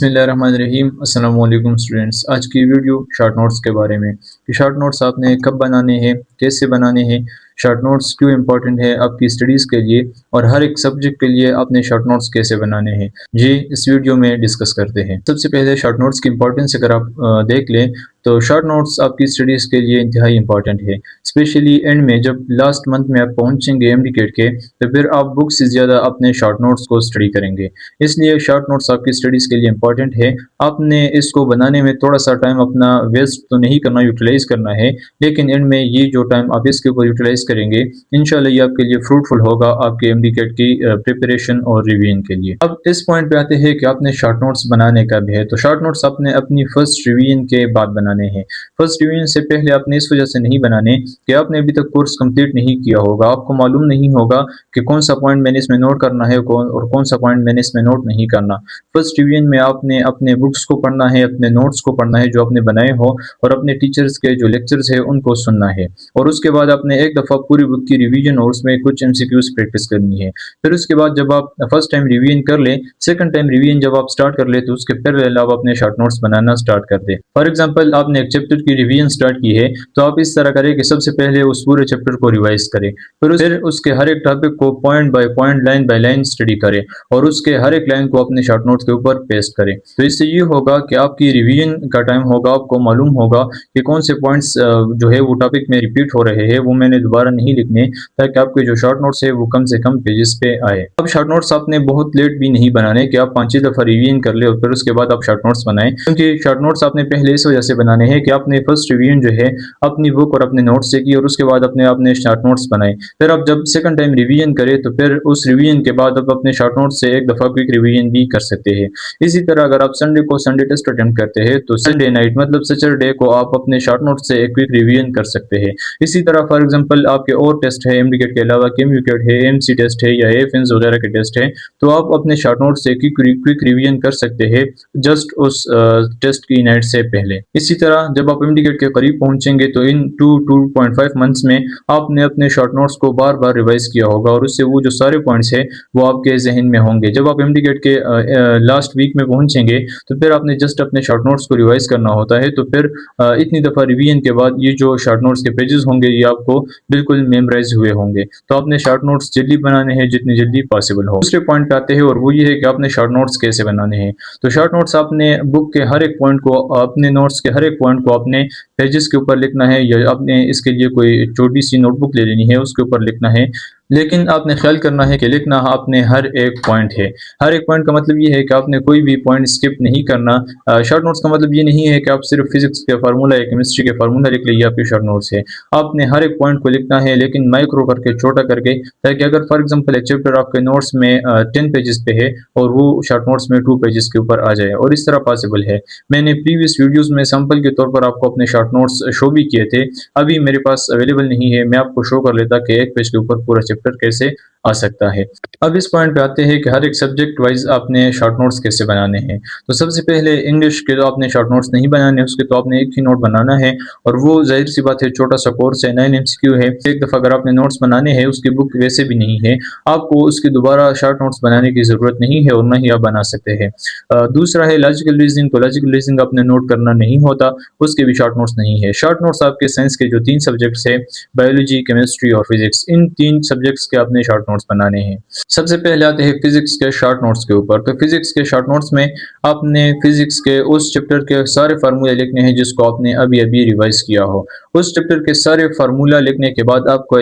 बिस्मिल्लाहिर्रहमानिर्रहीम। अस्सलाम वालेकुम स्टूडेंट्स। आज की वीडियो शॉर्ट नोट्स के बारे में कि शॉर्ट नोट्स आपने कब बनाने हैं, कैसे बनाने हैं, शॉर्ट नोट्स क्यों इंपॉर्टेंट है आपकी स्टडीज़ के लिए और हर एक सब्जेक्ट के लिए आपने शॉर्ट नोट्स कैसे बनाने हैं, ये इस वीडियो में डिस्कस करते हैं। सबसे पहले शॉर्ट नोट्स की इंपॉर्टेंस अगर आप देख लें तो शॉर्ट नोट्स आपकी स्टडीज़ के लिए इंतहाई इंपॉर्टेंट है। स्पेशली एंड में जब लास्ट मंथ में आप पहुँचेंगे एमडीकेट के, तो फिर आप बुक से ज़्यादा अपने शॉर्ट नोट्स को स्टडी करेंगे। इसलिए शॉर्ट नोट्स आपकी स्टडीज़ के लिए इंपॉर्टेंट है। आपने इसको बनाने में थोड़ा सा टाइम अपना वेस्ट तो नहीं करना, यूटिलाइज़ करना है, लेकिन एंड में ये जो टाइम आप इसके ऊपर यूटिलाइज़ करेंगे, इंशाल्लाह ये आपके लिए फ्रूटफुल होगा आपके एमडीकेट की प्रिपरेशन और रिवीजन के लिए। अब इस पॉइंट पे आते हैं कि आपने शॉर्ट नोट्स बनाने का भी है, तो शॉर्ट नोट्स आपने अपनी फर्स्ट रिवीजन के बाद बनाने हैं। फर्स्ट रिवीजन से पहले आपने इस वजह से नहीं बनाने कि आपने अभी तक कोर्स कंप्लीट नहीं किया होगा, आपको मालूम नहीं होगा कि कौन सा पॉइंट मैंने इसमें नोट करना है और कौन सा पॉइंट मैंने इसमें नोट नहीं करना। फर्स्ट रिवीजन में आपने अपने बुक्स को पढ़ना है, अपने नोट्स को पढ़ना है जो आपने बनाए हो, और अपने टीचर्स के जो लेक्चर्स है उनको सुनना है, और उसके बाद आपने एक दफ़ा पूरी बुक की रिवीजन और उसमें कुछ एमसीक्यूज प्रैक्टिस करनी है। फिर उसके बाद जब आप फर्स्ट टाइम रिवीजन कर लें, सेकंड टाइम रिवीजन जब आप स्टार्ट कर ले, तो उसके पैरेलल आप अपने शॉर्ट नोट्स बनाना स्टार्ट कर दें। फॉर एग्जांपल आपने एक चैप्टर की रिवीजन स्टार्ट की है, तो आप इस तरह करें कि सबसे पहले उस पूरे चैप्टर को रिवाइज करें, फिर उसके हर एक टॉपिक को point by point, line by line study करें, और उसके हर एक लाइन को अपने शॉर्ट नोट्स के ऊपर पेस्ट करें। तो इससे ये होगा कि आपकी रिवीजन का टाइम होगा, आपको मालूम होगा कि कौन से पॉइंट्स जो है वो टॉपिक में रिपीट हो रहे हैं, वो मैंने दोबारा नहीं लिखने, ताकि आपके जो शॉर्ट नोट्स है वो कम से कम पेजेस पे आए। अब शॉर्ट नोट्स आपने बहुत लेट भी नहीं बनाने कि आप 5-6 दफ़ा रिवीजन कर ले और फिर उसके बाद आप शॉर्ट नोट्स बनाएं, क्योंकि शॉर्ट नोट्स आपने पहले इस वजह से बनाने हैं कि आपने फर्स्ट रिवीजन जो है अपनी बुक और अपने नोट्स से की, और उसके बाद आपने शॉर्ट नोट्स बनाए। फिर आप जब सेकंड टाइम रिवीजन करें, तो फिर उस रिवीजन के बाद आप अपने शॉर्ट नोट्स से एक दफ़ा क्विक रिवीजन भी कर सकते हैं। इसी तरह अगर आप संडे को संडे टेस्ट अटेम्प्ट करते हैं, तो संडे नाइट मतलब सैटरडे को आप अपने शॉर्ट नोट्स से एक क्विक रिवीजन कर सकते हैं। इसी तरह फॉर एग्जांपल आपके और टेस्ट है एमडीकेट के अलावा, केमयूकेट है, एमसी टेस्ट है या एफिन्स वगैरह के टेस्ट है, तो आप अपने शॉर्ट नोट्स से क्विक रिवीजन कर सकते हैं जस्ट उस टेस्ट की नाइट से पहले। इसी तरह जब आप एमडीकेट के करीब पहुंचेंगे, तो इन 2.5 मंथ्स में आपने अपने शॉर्ट नोट्स को बार बार रिवाइज किया होगा, और उससे वो जो सारे पॉइंट्स है वो आपके जहन में होंगे। जब आप एमडीकेट के लास्ट वीक में पहुंचेंगे, तो फिर आपने जस्ट अपने शॉर्ट नोट्स को रिवाइज करना होता है। तो फिर इतनी दफ़ा रिवीजन के बाद ये जो शॉर्ट नोट्स के पेजेस होंगे ये आपको बिल्कुल मेमोराइज हुए होंगे। तो आपने शॉर्ट नोट्स जल्दी बनाने हैं जितनी जल्दी पॉसिबल हो। दूसरे पॉइंट पे आते हैं, और वो ये है कि आपने शॉर्ट नोट्स कैसे बनाने हैं। तो शॉर्ट नोट्स आपने बुक के हर एक पॉइंट को, अपने नोट्स के हर एक पॉइंट को अपने पेजेस के ऊपर लिखना है, या आपने इसके लिए कोई छोटी सी नोटबुक ले लेनी है, उसके ऊपर लिखना है। लेकिन आपने ख्याल करना है कि लिखना आपने हर एक पॉइंट है। हर एक पॉइंट का मतलब ये है कि आपने कोई भी पॉइंट स्किप नहीं करना। शॉर्ट नोट्स का मतलब ये नहीं है कि आप सिर्फ फिजिक्स के फार्मूला या केमिस्ट्री के फार्मूला लिख लीजिए, आपके शॉर्ट नोट्स है। आपने हर एक पॉइंट को लिखना है, लेकिन माइक्रो करके, छोटा करके, ताकि अगर फॉर एग्जांपल एक चैप्टर आपके नोट्स में 10 पेजेस पे है और वो शॉर्ट नोट्स में 2 पेजेस के ऊपर आ जाए, और इस तरह पॉसिबल है। मैंने प्रीवियस वीडियोस में सैंपल के तौर पर आपको अपने शॉर्ट नोट्स शो भी किए थे, अभी मेरे पास अवेलेबल नहीं है। मैं आपको शो कर लेता कि एक पेज के ऊपर पूरा चैप्टर कैसे आ सकता है। अब इस पॉइंट पे आते हैं कि हर एक सब्जेक्ट वाइज आपने शॉर्ट नोट्स कैसे बनाने हैं। तो सबसे पहले इंग्लिश के तो आपने शॉर्ट नोट्स नहीं बनाने, उसके तो आपने एक ही नोट बनाना है, और वो जाहिर सी बात है छोटा सा कोर्स है, 9 एमसीक्यू है। एक दफ़ा अगर आपने नोट्स बनाने हैं, उसकी बुक वैसे भी नहीं है, आपको उसके दोबारा शॉर्ट नोट्स बनाने की ज़रूरत नहीं है, और ना ही आप बना सकते हैं। दूसरा है लॉजिकल रीजनिंग। तो लॉजिकल रीजनिंग आपने नोट करना नहीं होता, उसके भी शॉर्ट नोट्स नहीं है। शॉर्ट नोट्स आपके साइंस के जो 3 सब्जेक्ट्स है, बायोलॉजी, केमिस्ट्री और फिजिक्स, इन 3 सब्जेक्ट्स के आपने शॉर्ट नोट्स बनाने हैं। सबसे पहले आते हैं फिजिक्स के शॉर्ट नोट्स के ऊपर। तो फिजिक्स के शॉर्ट नोट्स में आपने फिजिक्स के उस चैप्टर के सारे फार्मूले लिखने हैं जिसको आपने अभी अभी रिवाइज किया हो। उस चैप्टर के सारे फार्मूला लिखने के बाद आपका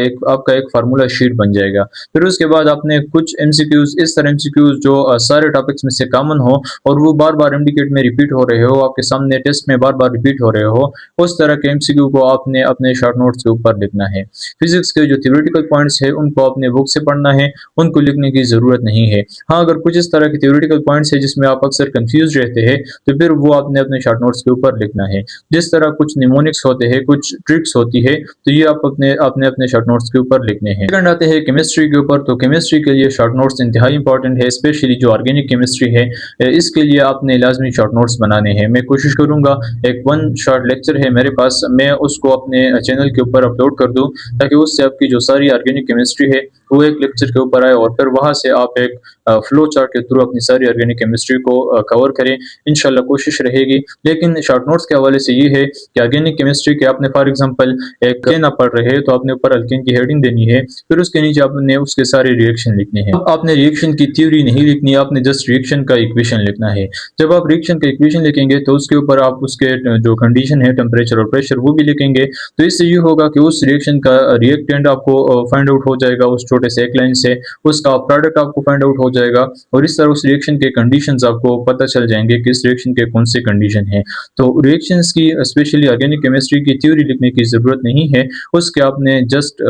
एक फार्मूला शीट बन जाएगा। फिर उसके बाद आपने कुछ एमसीक्यूज, इस तरह एमसीक्यूज जो सारे टॉपिक्स में से कॉमन हो और वो बार बार एमडीकेट में रिपीट हो रहे हो, आपके सामने टेस्ट में बार बार रिपीट हो रहे हो, उस तरह के एमसीक्यू को आपने अपने शॉर्ट नोट्स के ऊपर लिखना है। फिजिक्स के जो थ्योरेटिकल पॉइंट्स है उनको अपने बुक से पढ़ना है, उनको लिखने की जरूरत नहीं है। हाँ, अगर कुछ इस तरह के थ्योरेटिकल पॉइंट्स है जिसमें आप अक्सर कंफ्यूज रहते हैं, तो फिर वो आपने अपने शॉर्ट नोट्स के ऊपर लिखना है। जिस तरह कुछ निमोनिक्स होते हैं, कुछ ट्रिक्स होती है, तो ये आप अपने शॉर्ट नोट्स के ऊपर लिखने हैं। सेकंड आते हैं केमिस्ट्री के ऊपर। तो केमिस्ट्री के लिए शॉर्ट नोट्स इंतहाई इंपॉर्टेंट है, स्पेशली जो ऑर्गेनिक केमिस्ट्री है, इसके लिए आपने लाजमी शॉर्ट नोट्स बनाने हैं। मैं कोशिश करूंगा, एक 1 शॉर्ट लेक्चर है मेरे पास, मैं उसको अपने चैनल के ऊपर अपलोड कर दूं, ताकि उससे आपकी जो सारी ऑर्गेनिक केमिस्ट्री है वो एक लेक्चर के ऊपर आए और फिर वहाँ से आप एक फ्लो चार्ट के थ्रू अपनी सारी ऑर्गेनिक केमिस्ट्री को कवर करें। इंशाल्लाह कोशिश रहेगी। लेकिन शॉर्ट नोट्स के हवाले से ये है कि ऑर्गेनिक केमिस्ट्री के आपने फॉर एग्जांपल एक लेना पढ़ रहे हैं तो आपने ऊपर अल्केन की हेडिंग देनी है, फिर उसके नीचे आपने उसके सारे रिएक्शन लिखने हैं। अब आपने रिएक्शन की थ्योरी नहीं लिखनी है, आपने जस्ट रिएक्शन का इक्वेशन लिखना है। जब आप रिएक्शन का इक्वेशन लिखेंगे तो उसके ऊपर आप उसके जो कंडीशन है टेम्परेचर और प्रेशर वो भी लिखेंगे। तो इससे ये होगा कि उस रिएक्शन का रिएक्टेंट आपको फाइंड आउट हो जाएगा उस छोटे से एक लाइन से, उसका प्रोडक्ट आपको फाइंड आउट हो जाएगा और इस तरह उस रिएक्शन के कंडीशंस आपको पता चल जाएंगे कि इस रिएक्शन के कौन से कंडीशन है। तो रिएक्शंस की स्पेशली ऑर्गेनिक केमिस्ट्री की थ्योरी लिखने की जरूरत नहीं है, उसके आपने जस्ट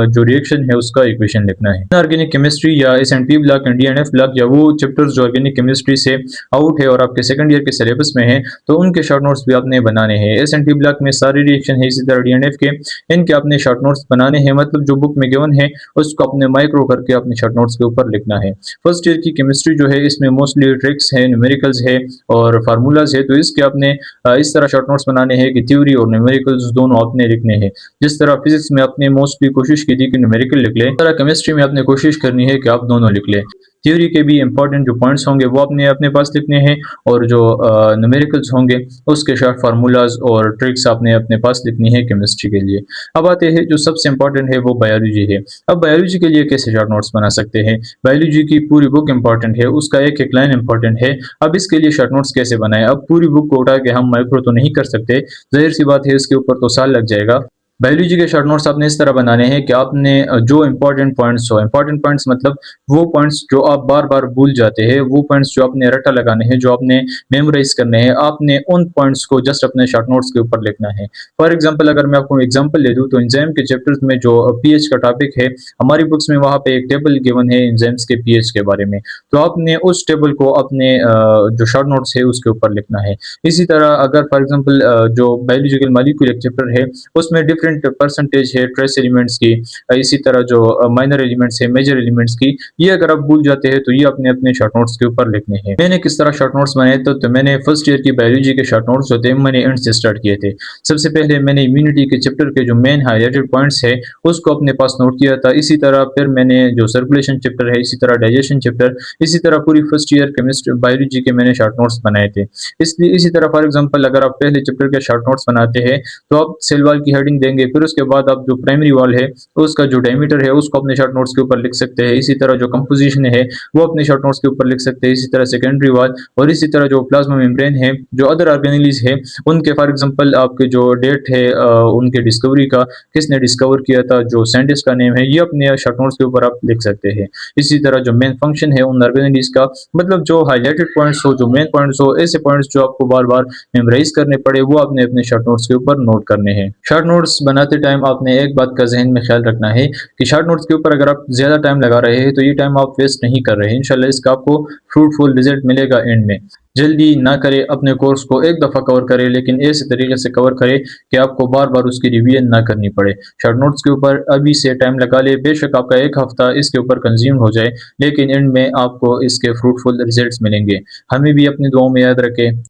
जो रिएक्शन है उसका इक्वेशन लिखना है। ऑर्गेनिक केमिस्ट्री या S&P block and DNF block या वो चैप्टर्स जो ऑर्गेनिक केमिस्ट्री से आउट है और आपके सेकंड ईयर के सिलेबस में है तो उनके शॉर्ट नोट्स भी आपने बनाने हैं। एसएनपी ब्लॉक में सारे रिएक्शन है, इसी तरह डीएनएफ के इनके आपने शॉर्ट नोट्स बनाने हैं, मतलब जो बुक में गिवन है उसको अपने माइक्रो करके अपने शॉर्ट नोट्स के ऊपर लिखना है। फर्स्ट ईयर की केमिस्ट्री जो है इसमें मोस्टली ट्रिक्स है, न्यूमेरिकल्स है और फार्मूलाज है, तो इसके आपने इस तरह शॉर्ट नोट्स बनाने हैं कि थ्योरी और न्यूमेरिकल्स दोनों आपने लिखने हैं। जिस तरह फिजिक्स में आपने मोस्टली कोशिश की थी कि न्यूमेरिकल लिख ले, इस तरह केमिस्ट्री में आपने कोशिश करनी है कि आप दोनों लिख ले। थ्योरी के भी इंपॉर्टेंट जो पॉइंट्स होंगे वो आपने अपने पास लिखने हैं और जो न्यूमेरिकल्स होंगे उसके शॉर्ट फार्मूलाज और ट्रिक्स आपने अपने पास लिखनी है केमिस्ट्री के लिए। अब आते हैं जो सबसे इंपॉर्टेंट है वो बायोलॉजी है। अब बायोलॉजी के लिए कैसे शॉर्ट नोट्स बना सकते हैं? बायोलॉजी की पूरी बुक इंपॉर्टेंट है, उसका एक एक लाइन इंपॉर्टेंट है। अब इसके लिए शॉर्ट नोट्स कैसे बनाएं? अब पूरी बुक को उठा के हम माइक्रो तो नहीं कर सकते, जाहिर सी बात है इसके ऊपर तो साल लग जाएगा। बायोलॉजी के शॉर्ट नोट्स आपने इस तरह बनाने हैं कि आपने जो इंपॉर्टेंट पॉइंट्स हो, इंपॉर्टेंट पॉइंट्स मतलब वो पॉइंट्स जो आप बार बार भूल जाते हैं, वो पॉइंट्स जो आपने रट्टा लगाने हैं, जो आपने मेमोराइज करने हैं, आपने उन पॉइंट्स को जस्ट अपने शॉर्ट नोट्स के ऊपर लिखना है। फॉर एग्जांपल अगर मैं आपको एग्जांपल ले दूं तो एंजाइम के चैप्टर्स में जो पीएच का टॉपिक है हमारी बुक्स में वहाँ पे एक टेबल गिवन है एंजाइम्स के पीएच के बारे में, तो आपने उस टेबल को अपने जो शॉर्ट नोट्स है उसके ऊपर लिखना है। इसी तरह अगर फॉर एग्जांपल जो बायोलॉजिकल मॉलिक्यूल एक चैप्टर है उसमें डिफरेंट परसेंटेज है ट्रेस एलिमेंट्स की, इसी तरह जो माइनर एलिमेंट्स है मेजर एलिमेंट्स की, ये अगर आप भूल जाते हैं तो ये अपने अपने शॉर्ट नोट्स के ऊपर लिखने हैं। मैंने किस तरह शॉर्ट नोट्स बनाए तो मैंने फर्स्ट ईयर की बायोलॉजी के शॉर्ट नोट्स जो थे मैंने एंड से स्टार्ट किए थे। सबसे पहले मैंने इम्यूनिटी के चैप्टर के जो मेन हाईलाइटेड पॉइंट्स है उसको अपने पास नोट किया था। इसी तरह फिर मैंने जो सर्कुलेशन चैप्टर है, इसी तरह डाइजेशन चैप्टर, इसी तरह पूरी फर्स्ट ईयर केमिस्ट्री बायोलॉजी के मैंने शॉर्ट नोट्स बनाए थे। इसलिए इसी तरह फॉर एग्जांपल अगर आप पहले चैप्टर के शॉर्ट नोट्स बनाते हैं तो आप सेल वॉल की हेडिंग देंगे, फिर उसके बाद आप जो प्राइमरी वॉल है उसका जो डायमीटर है उसको अपने शॉर्ट नोट्स के ऊपर लिख सकते हैं। इसी तरह जो कंपोजिशन है वो अपने शॉर्ट नोट्स के ऊपर लिख सकते हैं। इसी तरह सेकेंडरी वॉल और इसी तरह जो प्लाज्मा मेम्ब्रेन है, जो अदर ऑर्गेनेलीज है उनके फॉर एग्जांपल आपके जो डेट है उनके डिस्कवरी का, किसने डिस्कवर किया था, जो साइंटिस्ट का नेम है, ये अपने शॉर्ट नोट्स के ऊपर आप लिख सकते हैं। इसी तरह जो मेन फंक्शन है उन ऑर्गेनेलीज का, मतलब जो हाईलाइटेड पॉइंट्स हो, जो मेन पॉइंट्स हो, ऐसे पॉइंट्स जो आपको बार बार मेमोराइज करने पड़े वो आपने अपने शॉर्ट नोट्स के ऊपर नोट करने हैं। शॉर्ट नोट्स बनाते टाइम आपने एक बात का जहन में ख्याल रखना है कि शॉर्ट नोट्स के ऊपर अगर आप ज्यादा टाइम लगा रहे हैं तो ये टाइम आप वेस्ट नहीं कर रहे हैं, इंशाल्लाह इसका आपको फ्रूटफुल रिजल्ट मिलेगा एंड में। जल्दी ना करें, अपने कोर्स को एक दफ़ा कवर करें लेकिन ऐसे तरीके से कवर करें कि आपको बार बार उसकी रिवीजन ना करनी पड़े। शॉर्ट नोट्स के ऊपर अभी से टाइम लगा ले, बेशक आपका एक हफ्ता इसके ऊपर कंज्यूम हो जाए लेकिन एंड में आपको इसके फ्रूटफुल रिजल्ट्स मिलेंगे। हमें भी अपनी दुआओं में याद रखें।